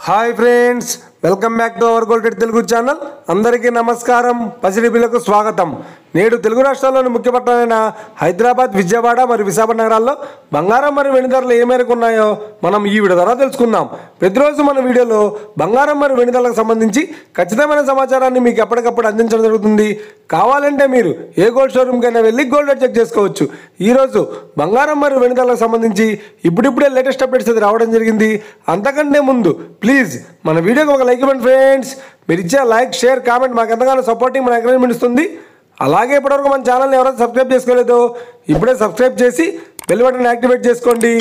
Hi friends, welcome back to our gold Telugu channel. అందరికీ నమస్కారం. పసిడిబిలకు స్వాగతం. నేడు తెలుగు రాష్ట్రాల్లోని ముఖ్య పట్టణాలైన హైదరాబాద్, విజయవాడ మరియు విశాఖపట్నం నగరాల్లో బంగారం మరియు వెండి ధరలు ఏ మేరకు ఉన్నాయో మనం ఈ వీడియో ద్వారా తెలుసుకుందాం. ప్రతిరోజు మన వీడియోలో బంగారం మరియు వెండి ధరలకు సంబంధించి ఖచ్చితమైన సమాచారాన్ని మీకు ఎప్పటికప్పుడు అందించడం జరుగుతుంది. కావాలంటే మీరు ఏ గోల్డ్ షోరూమ్కైనా వెళ్ళి గోల్డ్ రేట్ చెక్ చేసుకోవచ్చు. ఈరోజు బంగారం మరియు వెండి ధరలకు సంబంధించి ఇప్పుడిప్పుడే లేటెస్ట్ అప్డేట్స్ అయితే రావడం జరిగింది. అంతకంటే ముందు ప్లీజ్ మన వీడియోకి ఒక లైక్ ఇవ్వండి ఫ్రెండ్స్. మీరు ఇచ్చే లైక్, షేర్, కామెంట్ మాకు ఎంతగానో సపోర్టింగ్, మన ఎంకరేజ్మెంట్ ఇస్తుంది. అలాగే ఇప్పటివరకు మన ఛానల్ని ఎవరైతే సబ్స్క్రైబ్ చేసుకోలేదో ఇప్పుడే సబ్స్క్రైబ్ చేసి బెల్ బటన్ యాక్టివేట్ చేసుకోండి.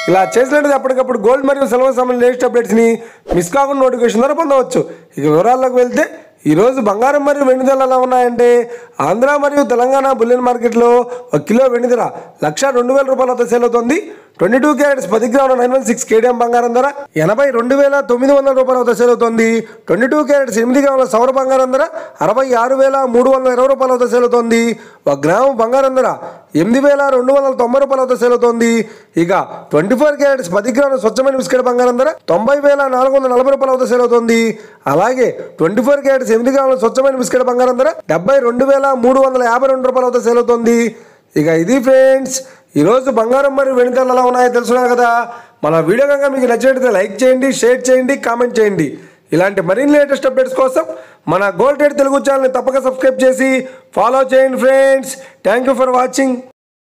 ఇలా చేసినట్టు అప్పటికప్పుడు గోల్డ్ మరియు సిల్వర్ సంబంధించిన లేటెస్ట్ అప్డేట్స్ని మిస్ కాకుండా నోటిఫికేషన్ ద్వారా పొందవచ్చు. ఇక వివరాల్లోకి వెళ్తే ఈరోజు బంగారం మరియు వెండి ధరలు ఎలా ఉన్నాయంటే, ఆంధ్ర మరియు తెలంగాణ బులియన్ మార్కెట్లో 1 కిలో వెండి ధర 1,02,000 రూపాయల వద్ద సేల్ అవుతుంది. 22 క్యారెట్స్ 10 గ్రాముల 916 కేడిఎం బంగారం ధర 82,900 రూపాయల వద్ద సేల్ అవుతుంది. 22 క్యారెట్స్ 8 గ్రాముల సౌర బంగారం ధర 66,320 రూపాయల వద్ద సేల్ అవుతుంది. 1 గ్రాము బంగారం ధర 8,290 రూపాయల వద్ద సేల్ అవుతుంది. ఇక 24 క్యారెట్స్ 10 గ్రాముల స్వచ్ఛమైన బిస్కెట్ బంగారం ధర 90,440 రూపాయల వద్ద సేల్ అవుతుంది. అలాగే 24 క్యారెట్స్ 8 గ్రాముల స్వచ్ఛమైన బిస్కెట్ బంగారం ధర 72,352 రూపాయల వద్ద సేల్ అవుతుంది. ఇక ఇది ఫ్రెండ్స్, ఈరోజు బంగారం మరియు వెండి ధరలు ఎలా ఉన్నాయో తెలుసుకున్నారు కదా. మన వీడియో కనుక మీకు నచ్చినట్లయితే లైక్ చేయండి, షేర్ చేయండి, కామెంట్ చేయండి. ఇలాంటి మరిన్ని లేటెస్ట్ అప్డేట్స్ కోసం మన గోల్డ్ రేట్ తెలుగు ఛానల్ని తప్పక సబ్స్క్రైబ్ చేసి ఫాలో చేయండి friends. Thank you for watching.